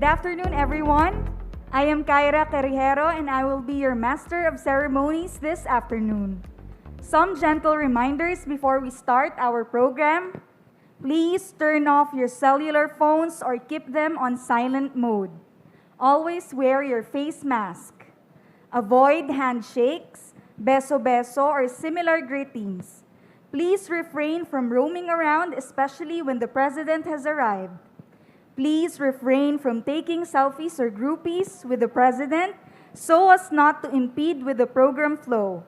Good afternoon, everyone. I am Kyra Carrijero, and I will be your Master of Ceremonies this afternoon. Some gentle reminders before we start our program. Please turn off your cellular phones or keep them on silent mode. Always wear your face mask. Avoid handshakes, beso-beso, or similar greetings. Please refrain from roaming around, especially when the President has arrived. Please refrain from taking selfies or groupies with the President so as not to impede with the program flow.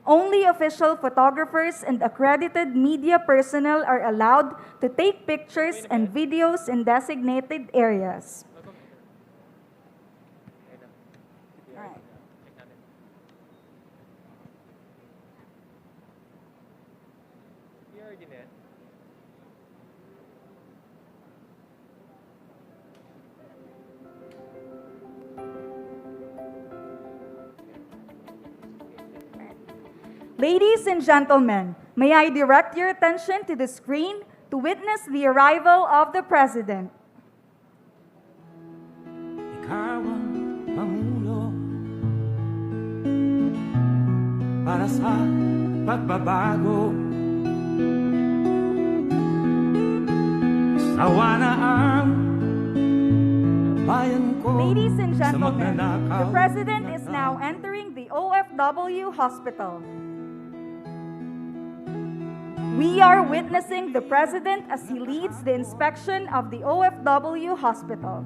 Only official photographers and accredited media personnel are allowed to take pictures and videos in designated areas. Ladies and gentlemen, may I direct your attention to the screen to witness the arrival of the President. Ikaw ang pangulo para sa pagbabago. Sawa na ang bayan ko. Ladies and sa gentlemen, magnanakaw the President na is now entering the OFW hospital. We are witnessing the President as he leads the inspection of the OFW hospital.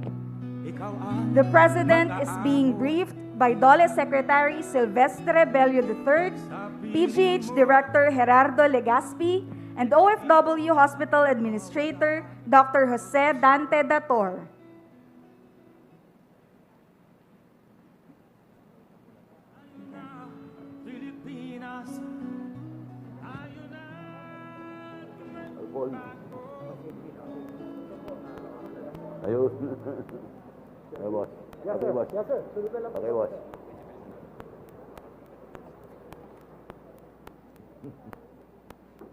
Ikaw ang The President is being briefed by DOLE Secretary Silvestre Bello III, PGH Director Gerardo Legaspi, and OFW Hospital Administrator Dr. Jose Dante Dator. Pilipinas. Ayun. Okay, boss. Okay, boss. Yes, sir. Sunod na lang. Okay, boss.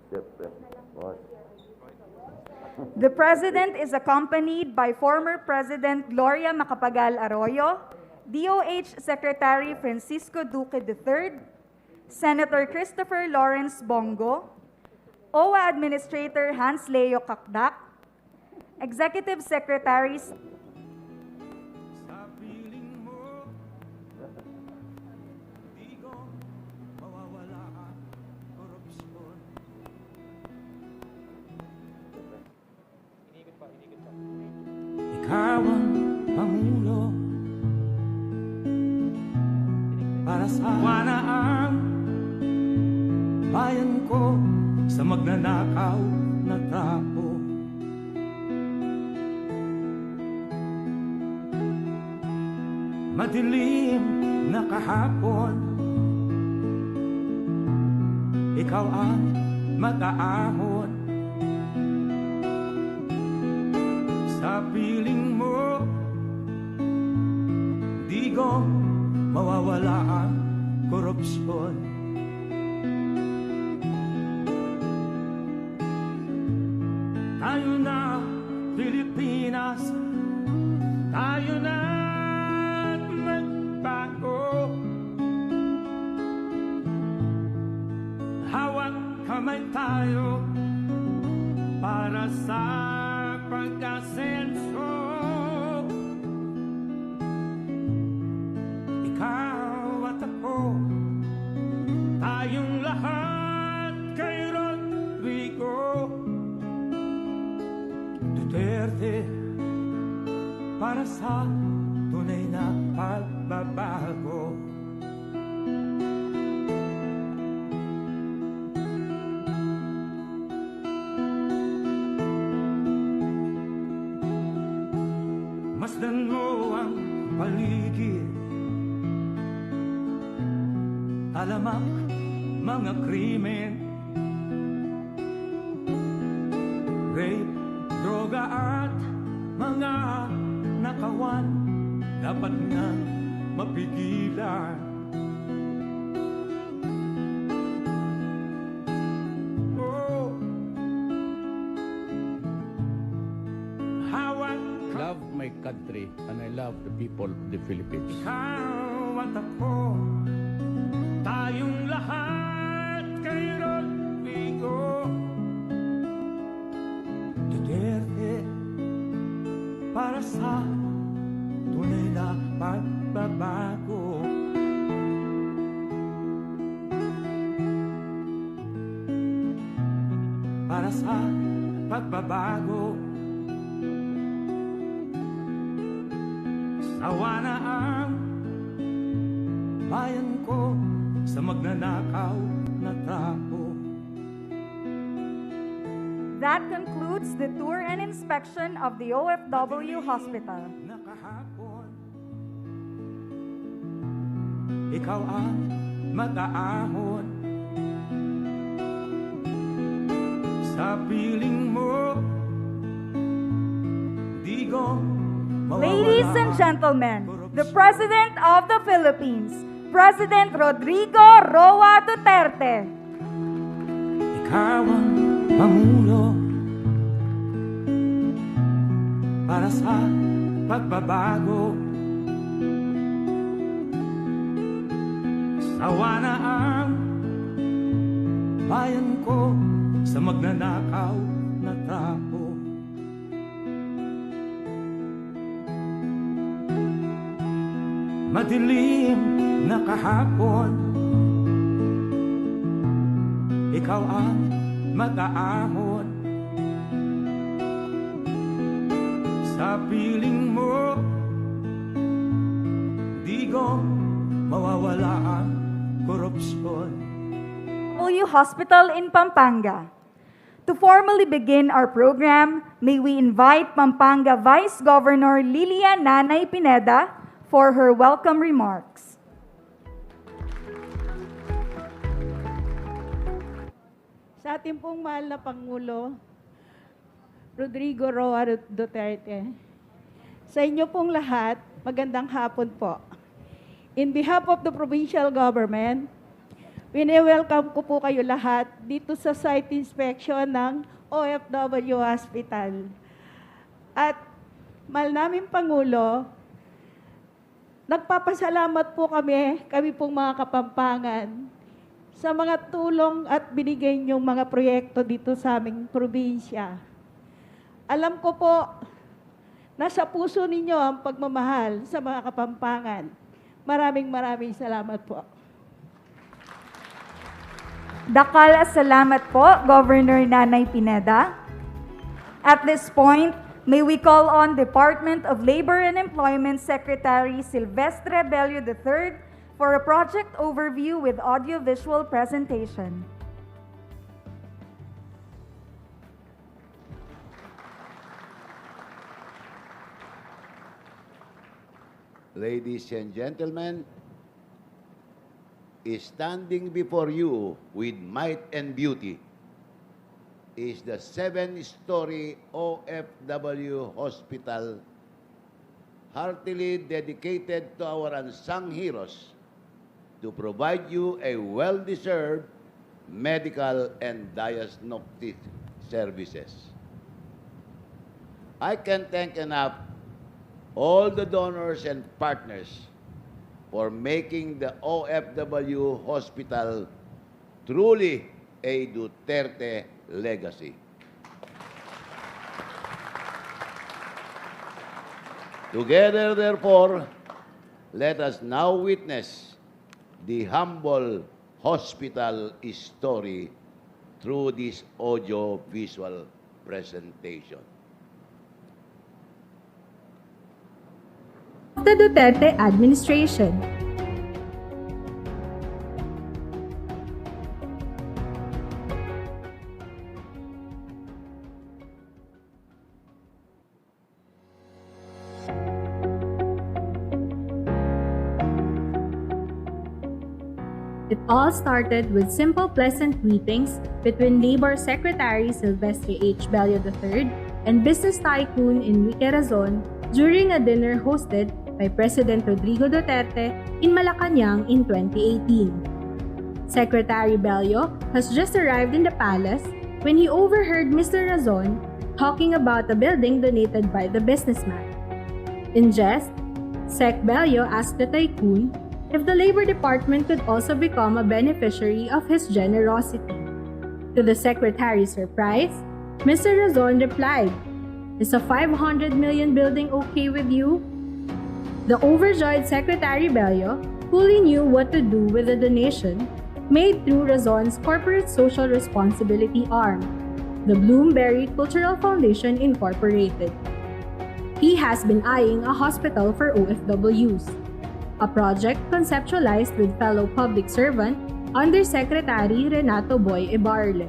Siyempre. Boss. The President is accompanied by former President Gloria Macapagal Arroyo, DOH Secretary Francisco Duque III, Senator Christopher Lawrence Bongo, OWA Administrator Hans Leo Kakdak, Executive Secretaries Sa piling mo, di ko mawawala ang korupsyon. Ikaw ang pangulo para sa wana ang bayan ko sa magnanakaw na tao. Madilim na kahapon, ikaw ang mag-aahon. Sa piling mo, di ko mawawala ang korupsyon. Tayo na, Pilipinas, tayo na magbago. Hawak kamay tayo para sa pag-asenso. Ikaw at ako, tayong lahat kay Rodrigo Duterte, para sa tunay na pagbabago. Masdan mo ang paligid, alamak mga krimen, rape, droga at mga nakawan, dapat na mapigilan. Oh, hawak love my country and I love the people of the Philippines. Ikaw at ako, tayong lahat kay Rodrigo Duterte, para sa tunay na pagbabago. Para sa pagbabago. Sawa na ang bayan ko sa magnanakaw na tao. That concludes the tour and inspection of the OFW Hospital. Nakahapon, ikaw ang mag-aahon sa piling mo. Di ko mawawala. Ladies and gentlemen, the President of the Philippines, President Rodrigo Roa Duterte. Ikaw ang pangulo para sa pagbabago. Sawa na ang bayan ko sa magnanakaw na tao. Madilim na kahapon, ikaw ang mag-aahon sa piling mo. Di ko mawawala ang korupsyon. Hospital in Pampanga. To formally begin our program, may we invite Pampanga Vice Governor Lilia Nanay Pineda for her welcome remarks. Sa ating pong mahal na Pangulo, Rodrigo Roa Duterte, sa inyo pong lahat, magandang hapon po. In behalf of the provincial government, wini-welcome ko po kayo lahat dito sa site inspection ng OFW Hospital. At mahal naming Pangulo, nagpapasalamat po kami pong mga Kapampangan, sa mga tulong at binigay niyong mga proyekto dito sa aming probinsya. Alam ko po, nasa puso ninyo ang pagmamahal sa mga Kapampangan. Maraming salamat po. Dakal salamat po, Governor Nanay Pineda. At this point, may we call on Department of Labor and Employment Secretary Silvestre Bello III for a project overview with audio-visual presentation. Ladies and gentlemen, standing before you with might and beauty is the 7-story OFW Hospital, heartily dedicated to our unsung heroes to provide you a well-deserved medical and diagnostic services. I can't thank enough all the donors and partners for making the OFW Hospital truly a Duterte legacy. Together, therefore, let us now witness the humble hospital story through this audio-visual presentation. The Duterte administration. It all started with simple, pleasant greetings between Labor Secretary Silvestre H. Bello III and business tycoon Enrique Razon during a dinner hosted by President Rodrigo Duterte in Malacanang in 2018. Secretary Bello has just arrived in the palace when he overheard Mr. Razon talking about a building donated by the businessman. In jest, Sec Bello asked the tycoon if the Labor Department could also become a beneficiary of his generosity. To the secretary's surprise, Mr. Razon replied, "Is a 500 million building okay with you?" The overjoyed Secretary Bello fully knew what to do with the donation made through Razon's corporate social responsibility arm, the Bloomberry Cultural Foundation Incorporated. He has been eyeing a hospital for OFWs, a project conceptualized with fellow public servant Undersecretary Renato Boy Ibarle.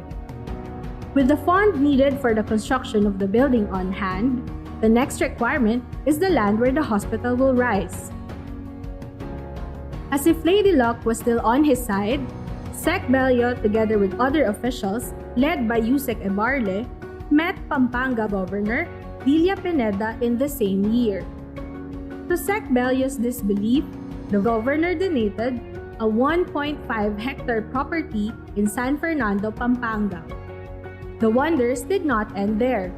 With the fund needed for the construction of the building on hand, the next requirement is the land where the hospital will rise. As if Lady Luck was still on his side, Sec Bello, together with other officials led by Yusek Ibarle, met Pampanga Governor Villa Pineda in the same year. To Sec Bello's disbelief, the governor donated a 1.5-hectare property in San Fernando, Pampanga. The wonders did not end there.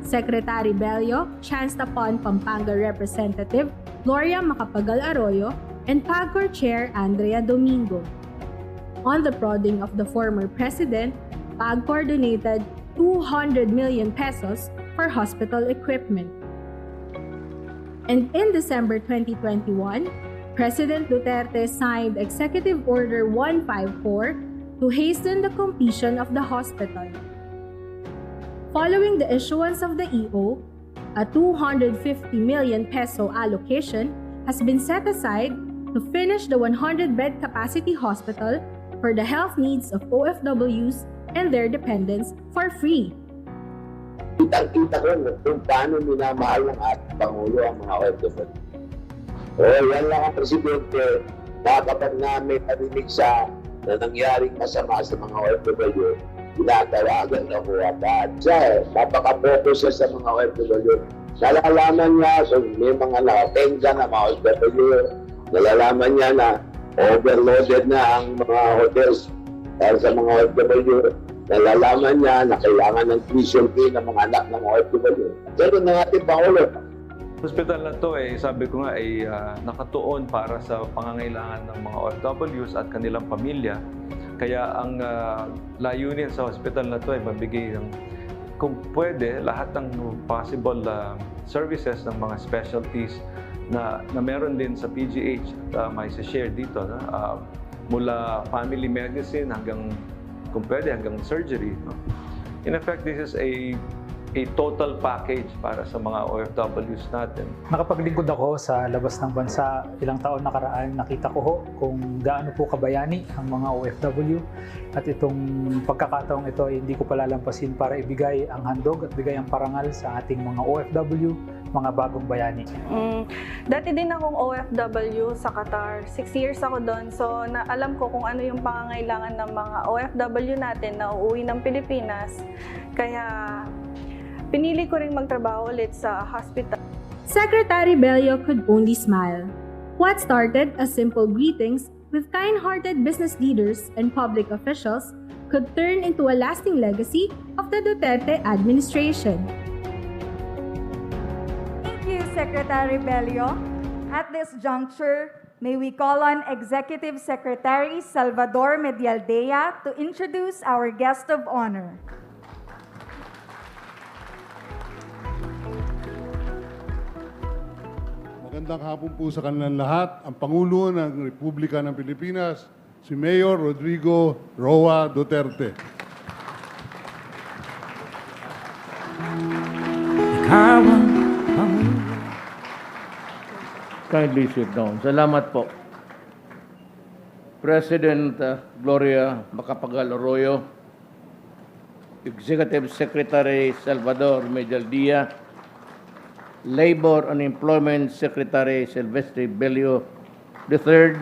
Secretary Bello chanced upon Pampanga Representative Gloria Macapagal Arroyo and PAGCOR Chair Andrea Domingo. On the prodding of the former president, PAGCOR donated 200 million pesos for hospital equipment. And in December 2021, President Duterte signed Executive Order 154 to hasten the completion of the hospital. Following the issuance of the EO, a 250 million peso allocation has been set aside to finish the 100-bed capacity hospital for the health needs of OFWs and their dependents for free. Kitang-kita ko kung paano minamahal ng ating Pangulo ang mga OFW. Yan lang ang presidente na kapag namin narinig sa na nangyaring masama sa mga OFW, tinatawagan na ko agad. Siya, napaka-focus siya sa mga OFW. Nalalaman niya kung may mga nakatenga na mga OFW. Nalalaman niya na overloaded na ang mga hotels dahil sa mga OFW. Nalalaman niya na kailangan ng tuition fee ng mga anak ng OFW. Pero ng ating Pangulo. Hospital na to sabi ko nga nakatuon para sa pangangailangan ng mga OFWs at kanilang pamilya. Kaya ang layunin sa hospital na to ay mabigay ng, kung pwede, lahat ng possible services ng mga specialties na meron din sa PGH at may share dito. Mula family medicine hanggang, kung pwede, hanggang surgery. No? In effect, this is a total package para sa mga OFWs natin. Nakapaglingkod ako sa labas ng bansa ilang taon nakaraan. Nakita ko ho kung gaano po kabayani ang mga OFW at itong pagkakataong ito ay hindi ko palalampasin para ibigay ang handog at bigay ang parangal sa ating mga OFW, mga bagong bayani. Dati din akong OFW sa Qatar. 6 years ako doon. So, alam ko kung ano yung pangangailangan ng mga OFW natin na uuwi ng Pilipinas. Kaya pinili ko ring magtrabaho ulit sa hospital. Secretary Bello could only smile. What started as simple greetings with kind-hearted business leaders and public officials could turn into a lasting legacy of the Duterte administration. Thank you, Secretary Bello. At this juncture, may we call on Executive Secretary Salvador Medialdea to introduce our guest of honor. Magandang hapon po sa kanilang lahat. Ang Pangulo ng Republika ng Pilipinas, si Mayor Rodrigo Roa Duterte. Ikaw ang Pangulo. Kindly sit down. Salamat po. President Gloria Macapagal Arroyo, Executive Secretary Salvador Medialdea, Labor and Employment Secretary Silvestre Bello III.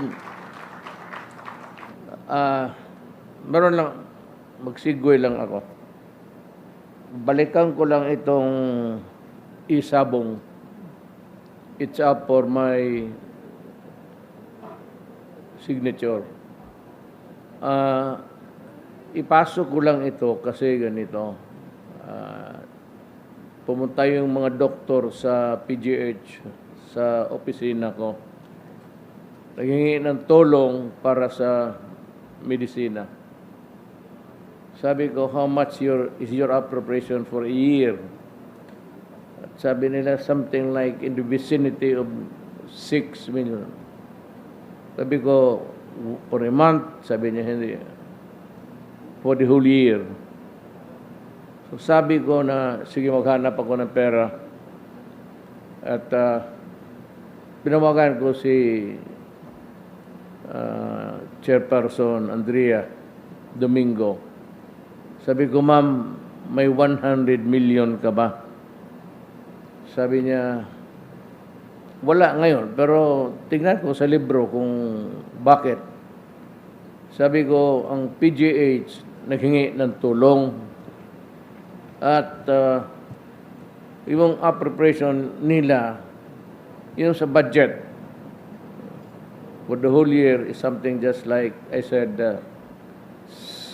Meron lang, magsigway lang ako. Balikan ko lang itong isabong. It's up for my signature. Ipasok ko lang ito kasi ganito. pumunta yung mga doktor sa PGH, sa opisina ko. Naghingi ng tulong para sa medisina. Sabi ko, how much is your appropriation for a year? At sabi nila, something like in the vicinity of 6 million. Sabi ko, for a month, sabi niya, hindi. For the whole year. So sabi ko na, sige, maghanap ako ng pera. At pinawagan ko si Chairperson Andrea Domingo. Sabi ko, ma'am, may 100 million ka ba? Sabi niya, wala ngayon, pero tingnan ko sa libro kung bakit. Sabi ko, ang PGH naghingi ng tulong at yung appropriation nila, yung sa budget for the whole year is something just like, I said,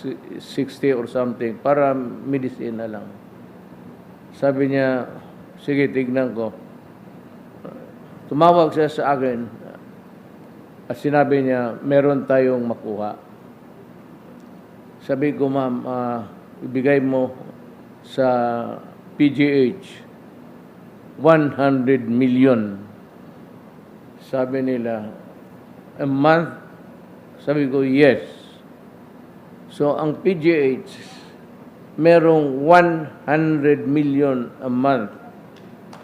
60 or something, para medicine na lang. Sabi niya, sige, tignan ko. Tumawag siya sa akin at sinabi niya, meron tayong makuha. Sabi ko, ma'am, ibigay mo sa PGH 100 million. Sabi nila, a month? Sabi ko, yes. So, ang PGH, merong 100 million a month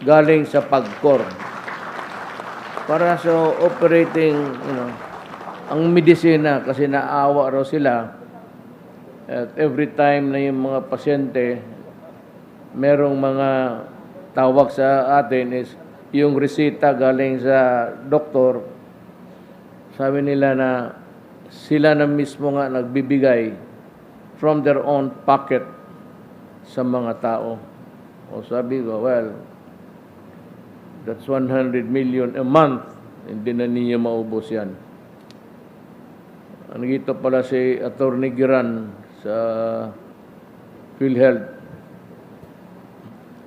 galing sa pagkor. Para sa operating, ang medisina, kasi naawa raw sila, at every time na yung mga pasyente, merong mga tawag sa atin is yung resita galing sa doktor, sabi nila na sila na mismo nga nagbibigay from their own pocket sa mga tao. O sabi ko, well, that's 100 million a month. Hindi na niya maubos yan. Nagito pala si Atty. Giran sa PhilHealth.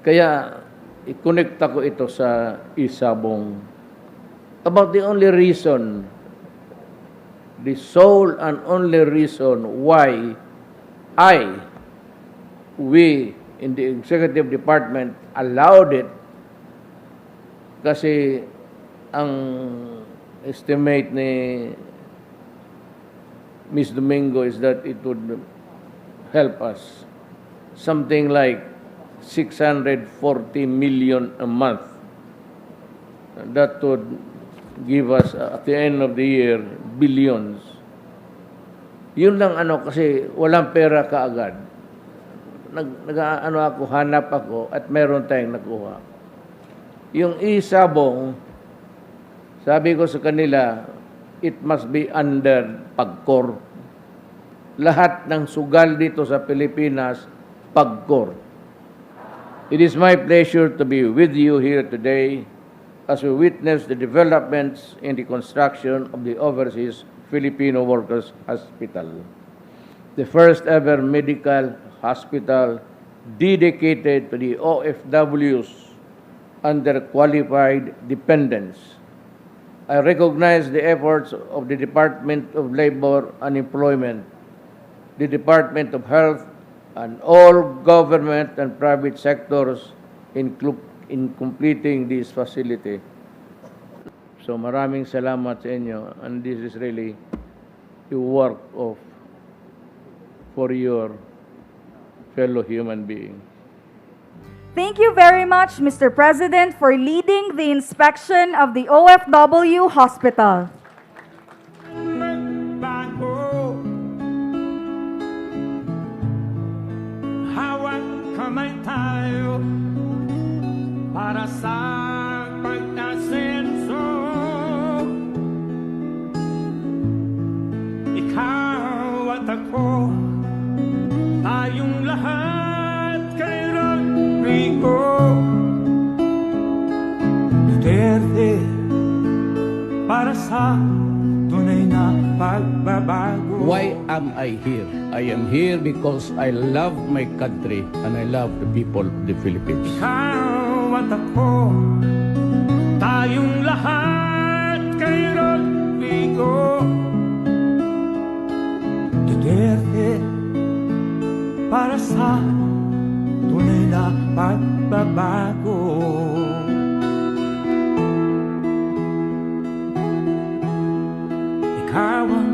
Kaya, i-connecta ko ito sa isabong. About the only reason, the sole and only reason why we in the executive department allowed it, kasi ang estimate ni Ms. Domingo is that it would help us something like 640 million a month. That would give us at the end of the year billions. Yun lang kasi walang pera kaagad. Hanap ako at meron tayong nakuha. Yung isabong, sabi ko sa kanila, it must be under pagkor. Lahat ng sugal dito sa Pilipinas, pagkor. It is my pleasure to be with you here today as we witness the developments in the construction of the Overseas Filipino Workers Hospital, the first ever medical hospital dedicated to the OFWs under qualified dependents. I recognize the efforts of the Department of Labor and Employment, the Department of Health, and all government and private sectors in completing this facility. So maraming salamat sa inyo, and this is really the work for your fellow human being. Thank you very much, Mr. President, for leading the inspection of the OFW Hospital. Magbago, hawak kamay tayo para sa pag-asenso. Ikaw at ako, tayong lahat kay Rodrigo Duterte, para sa tunay na pagbabago. Why am I here? I am here because I love my country and I love the people of the Philippines. Ikaw at ako, tayong lahat kay Rodrigo Duterte, para sa tunay na pagbabago. Ikaw ang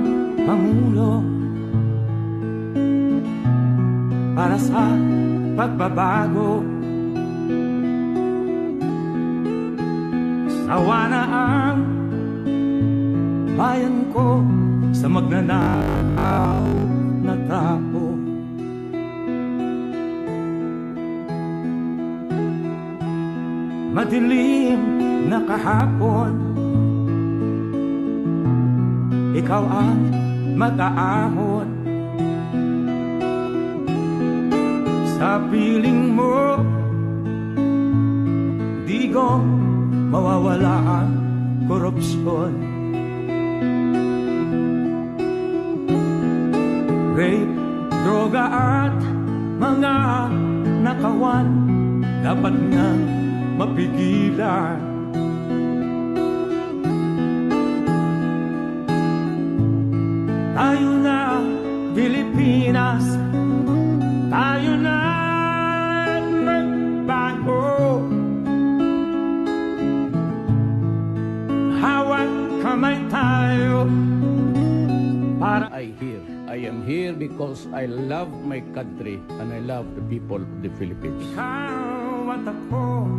Pangulo para sa pagbabago. Sawa na ang bayan ko sa magnanakaw na tao. Madilim na kahapon, ikaw ang mag-aahon. Sa piling mo, di ko mawawala ang korupsyon. Rape, droga at mga nakawan dapat nang mapigilan. Tayo na Pilipinas, tayo na magbago. Hawak kamay tayo para I am here because I love my country and I love the people of the Philippines. ikaw at ako.